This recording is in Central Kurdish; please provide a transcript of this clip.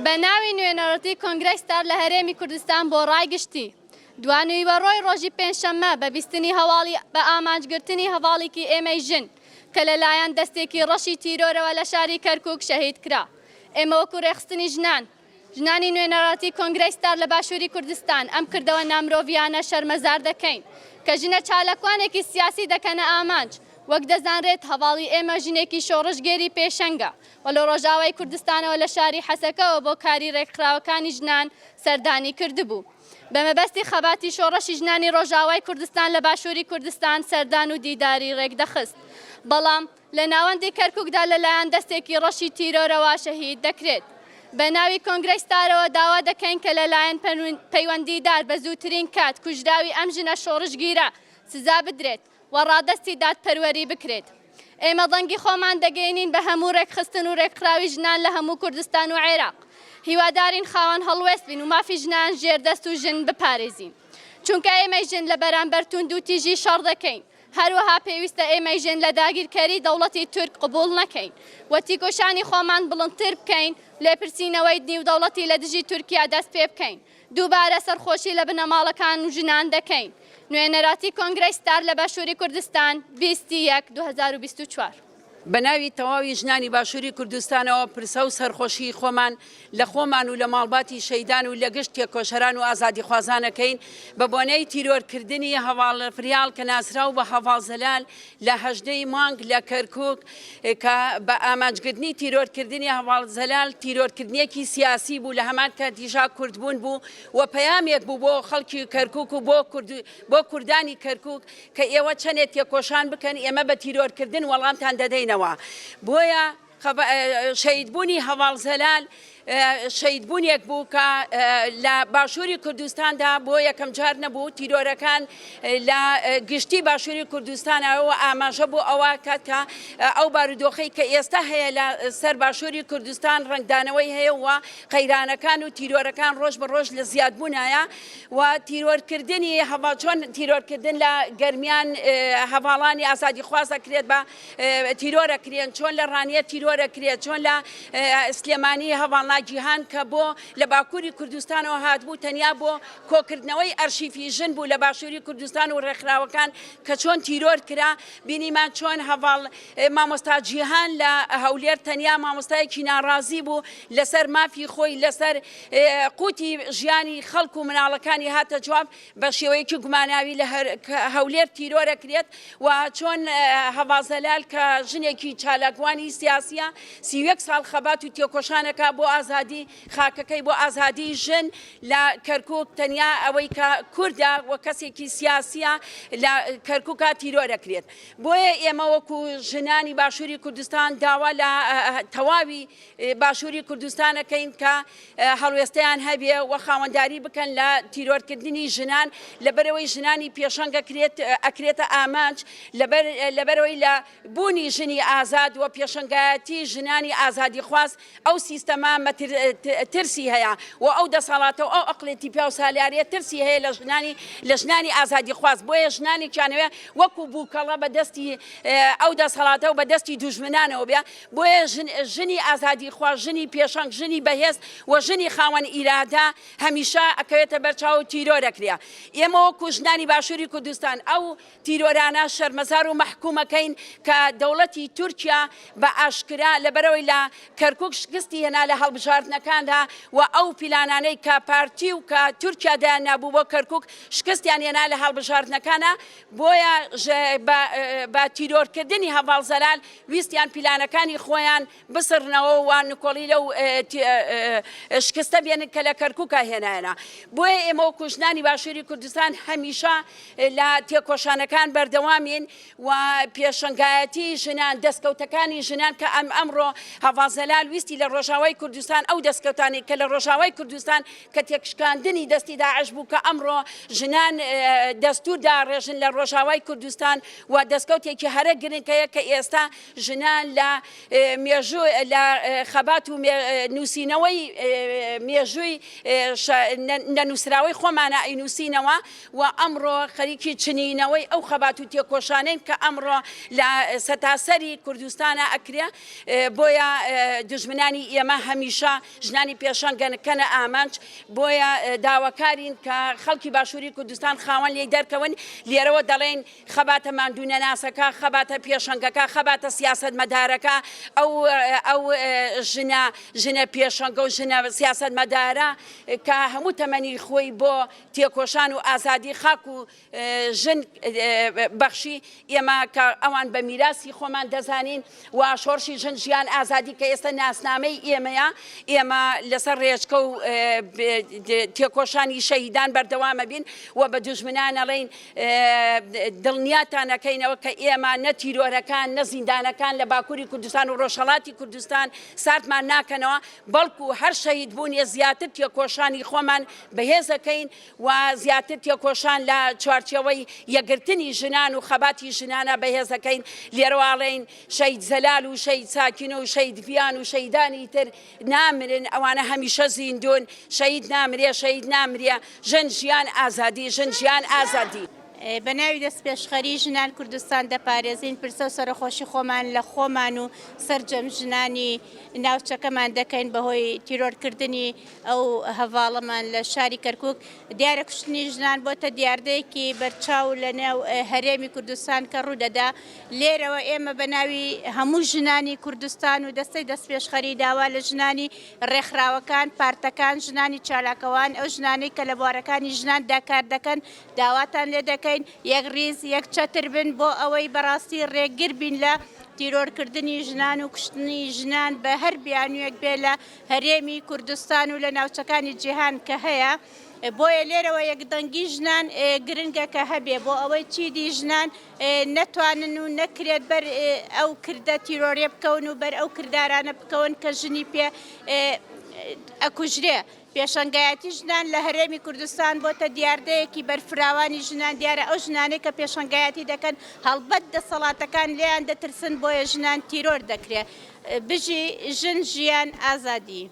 بە ناوی نوێنەڕەتی کۆنگرەی لە هەرێمی کوردستان بۆ ڕایگشتی دوانویوەڕۆی ڕۆژی پێنجشەممە بە بیستنی هەواڵی بە ئامانجگرتنی هەواڵێکی ئێمەی ژن کە لەلایەن دەستێکی ڕەشی تیرۆرەوە لە شاری کەرکووک شەهید کرا. ئێمە وەکو ڕێخستنی ژنانی نوێنەڕەتی کۆنگرەی لە باشووری کوردستان ئەم کردەوە نامرۆڤیانە شەرمەزار دەکەین کە ژنە چالەکوانێکی سیاسی دەکەنە ئامانج. وەک دەزانرێت هەواڵی ئێمە ژنێکی شۆڕشگێری پێشەنگە و لە ڕۆژاوای کوردستانەوە لە شاری حەسەکەەوە بۆ کاری ڕێکخراوەکانی ژنان سەردانی کردبوو. بە مەبەستی خەباتی شۆڕەشی ژنانی ڕۆژاوای کوردستان لە باشووری کوردستان سەردان و دیداری ڕێکدەخست. بەڵام لە ناوەندی کەرکووکدا لەلایەن دەستێکی ڕەشی تیرۆرەوە شەهید دەکرێت. بە ناوی کۆنگرەی داوا دەکەین کە لەلایەن پەیوەندیدار بە زووترین کات کوژراوی ئەم ژنە شۆڕشگیرە سزا بدرێت و ڕادەستی دادپەروەری بکرێت. ئێمە دەنگی خۆمان دەگەینین بە هەموو ڕێکخستن و ڕێکخراوی ژنان لە هەموو کوردستان و عێراق. هیوادارین خاوەن هەڵوێست بین و مافی ژنان ژێردەست و ژن بپارێزین. چونکە ئێمەی ژن لە بەرامبەر توند و تیژی شەڕ دەکەین. هەروەها پێویستە ئێمەی ژن لە داگیرکەری دەوڵەتی تورک قبول نەکەین و تیکۆشانی خۆمان بڵندتر بکەین لێپرسینەوەی نێودەوڵەتی لە دژی تورکیا دەست پێ بکەین. دووبارە سەرخۆشی لە بنەماڵەکان و ژنان دەکەین. نوێنەراتی کۆنگرەی لە باشووری کوردستان 21/2024. بە ناوی تەواوی ژنانی باشووری کوردستانەوە پرسە و سەرخۆشی خۆمان لە خۆمان و لە ماڵباتی شەیدان و لە گشت تێکۆشەران و ئازادی خوازانەکەین بە بۆنەی تیرۆرکردنی هەواڵفریال کە ناسرااو بە هەواڵزەلال لە 18 مانگ لە کەرکووک کە بە ئامانجگرتنی تیرۆرکردنی هەواڵزەلال تیرۆرکردنیەکی سیاسی بوو لە هەمان کاتیژا کوردبوون بوو و پەیامێک بوو بۆ خەڵکی کەرکووک و بۆ کوردانی کەرکووک کە ئێوە چەندێک تێکۆشان بکەن ئێمە بە تیرۆرکردن وەڵامتان دەدەین. بۆیە شەهیدبوونی هەواڵزەلال شەهیدبوونێک بوو کە لە باشووری کوردستاندا بۆ یەکەم جار نەبوو تیرۆرەکان لە گشتی باشووری کوردستانەوە ئاماژە بوو ئەوە کات کە ئەو بارودۆخەی کە ئێستا هەیە لە سەر باشووری کوردستان ڕنگدانەوەی هەیە و قەیرانەکان و تیرۆرەکان ڕۆژ بە ڕۆژ لە زیادبوونایە و تیرۆرکردنی چۆن تیرۆرکردن لە گەرمیان هەواڵانی ئازادی خوازە کرێت بە تیرۆرەکرێن چۆن لە ڕانیە تیرۆرەکرێت چۆن لە سلێمانی هەواڵ جیهان کە بۆ لە باکووری کوردستانەوە هاتبوو تەنیا بۆ کۆکردنەوەی ئەرشیفی ژن بوو لە باشووری کوردستان و ڕێکخراوەکان کە چۆن تیرۆر کرا بینیمان چۆن هەواڵ مامۆستا جیهان لە هەولێر تەنیا مامۆستایەکی ناڕازی بوو لەسەر مافی خۆی لەسەر قوتی ژیانی خەڵک و مناڵەکانی هاتە جواب بە شێوەیەکی گوماناوی لە هەولێر تیرۆرەکرێت و چۆن هەواڵزەلال کە ژنێکی چالاکوانی سیاسیە 31 ساڵ خەبات و تێکۆشانەکە بۆ ئازادی خاکەکەی بۆ ئازادی ژن لە کەرکووک تەنیا ئەوەی کە کووردە و کەسێکی سیاسیە لە کەرکووکە تیرۆرەکرێت. بۆیە ئێمە وەکو ژنانی باشووری کوردستان داوا لە تەواوی باشووری کوردستانەکەین کە هەڵوێستەیان هەبێ و خاوەنداری بکەن لە تیرۆرکردنی ژنان لەبەرەوەی ژنانی پێشەنگە ئەکرێتە ئامانج لەبەرەوەی لە بوونی ژنی ئازاد و پێشەنگایەتی ژنانی ئازادی خواست ئەو سیستەما ترسی هەیە و ئەو دەسەڵاتە و ئەو ئەقلێتی پیا و سالیاریە ترسی هەیە لە ژنانی ئازادی خواست بۆیە ژنانێکیانەوە وەکو بووکەڵە بەدەستی ئەو دەسەڵاتە و بەدەستی دوژمنانەوە بێ بۆیە ژنی ئازادی خواست ژنی پێشەنگ ژنی بەهێز و ژنی خاوەن ئیرادا هەمیشە ئەکەوێتە بەرچاو تیرۆرەکرێ. ئێمە وەکو ژنانی باشووری کوردستان ئەو تیرۆرانە شەرمەزار و مەحکوومەکەین کە دەوڵەتی تورکیا بە ئاشکرا لەبەرەوەی لە کەرکووک شکستی هێنا لە هەڵبژاردنەکاندا و ئەو پیلانانەی کە پارتی و کە تورکیادا نابوو بۆ کەرکووک شکستیان هێنا لە هەڵبژاردنەکانە بۆیە بە تیرۆرکردنی هەواڵزەلال ویستیان پیلانەکانی خۆیان بسڕنەوە و نکۆڵی لەو شکستە بێنن کە لە کەرکووکە هێنایەنە. بۆیە ئێمە وەکو ژنانی باشووری کوردستان هەمیشە لە تێکۆشانەکان بەردەوامین و پێشەنگایەتی ژنان دەستکەوتەکانی ژنان کە ئەمڕۆ هەواڵزەلال ویستی لە ڕۆژاوای کوردستان ئەو دەستکەوتانی کە لە ڕۆژاوای کوردستان کە تێکشکاندنی دەستی داعش بوو کە ئەمڕۆ ژنان دەستور داڕێژن لە ڕۆژاوای کوردستان و دەستکەوتێکی هەرە گرنگەیە کە ئێستا ژنان لە مێژوو لە خەبات و نووسینەوەی مێژووی نەنووسراوەی خۆمانە ئەینووسینەوە و ئەمڕۆ خەریکی چنینەوەی ئەو خەبات و تێکۆشانین کە ئەمڕۆ لە سەتاسەری کوردستانە ئەکرێ. بۆیە دژمنانی ئێمە هەمیشە هەمیشە ژنانی پێشەنگەکەنە ئامانج بۆیە داواکارین کە خەڵکی باشووری کوردستان خاوەن لێی دەرکەون لێرەوە دەڵێن خەباتە ماندوو نەناسەکە خەباتە پێشەنگەکە خەباتە سیاسەت مەدارەکە ئەو ژنە پێشەنگە و ژنە سیاسەت مەدارە کە هەموو تەمەنی خۆی بۆ تێکۆشان و ئازادی خاک و ژن بەخشی ئێمە کە ئەوان بە میراسی خۆمان دەزانین و شۆڕشی ژن ژیان ئازادی کە ئێستا ناسنامەی ئێمەیە ئێمە لەسەر ڕێچکە و تێکۆشانی شەهیدان بەردەوامە بین و بە دوژمنان ئەڵێن دڵنیاتانەکەینەوە کە ئێمە نە تیرۆرەکان نە زیندانەکان لە باکووری کوردستان و ڕۆژهەڵاتی کوردستان ساردمان ناکەنەوە بەڵکو هەر شەهید بوونیە زیاتر تێکۆشانی خۆمان بەهێزەکەین و زیاتر تێکۆشان لە چوارچەوەی یەکگرتنی ژنان و خەباتی ژنانە بەهێزەکەین لێرەواڵێن شەید زەلال و شەید ساکینە و شەید ڤیان و شەیدانی تر نامرن ئەوانە هەمیشە زیندون شەید نامرێ شەید نامرێ ژن ژیان ئازادی ژن ژیان ئازادی. بە ناوی دەست پێشخەری ژنان کوردستان دەپارێزین پرسە و سەرخۆشی خۆمان لە خۆمان و سەرجەم ژنانی ناوچەکەمان دەکەین بەهۆی تیرۆرکردنی ئەو هەڤاڵەمان لە شاری کەرکووک دیارە کوشتنی ژنان بۆتە دیاردەیەکی بەرچاو لە نێو هەرێمی کوردستان کە ڕوودەدا لێرەوە ئێمە بە ناوی هەموو ژنانی کوردستان و دەستەی دەست پێشخەری داوا لە ژنانی ڕێکخراوەکان پارتەکان ژنانی چالاکەوان ئەو ژنانەی کە لە بوارەکانی ژنان داکار دەکەن داواتان لێ دەکەن یەک ڕیز یەک چەتر بن بۆ ئەوەی بەڕاستی ڕێگر بین لە تیرۆرکردنی ژنان و کوشتنی ژنان بە هەر بیانویەک بێ لە هەرێمی کوردستان و لە ناوچەکانی جیهان کە هەیە بۆیە لێرەوە یەکدەنگی ژنان گرنگە کە هەبێ بۆ ئەوەی چیدی ژنان نەتوانن و نەکرێت بەر ئەو کردە تیرۆریە بکەون و بەر ئەو کردارانە بکەون کە ژنی پێ ئەکوژرێ. پێشەنگایەتی ژنان لە هەرێمی کوردستان بۆتە دیاردەیەکی بەرفراوانی ژنان دیارە ئەو ژنانەی کە پێشەنگایەتی دەکەن هەڵبەت دەسەڵاتەکان لێیان دەترسن بۆیە ژنان تیرۆر دەکرێت بژی ژن ژیان ئازادی.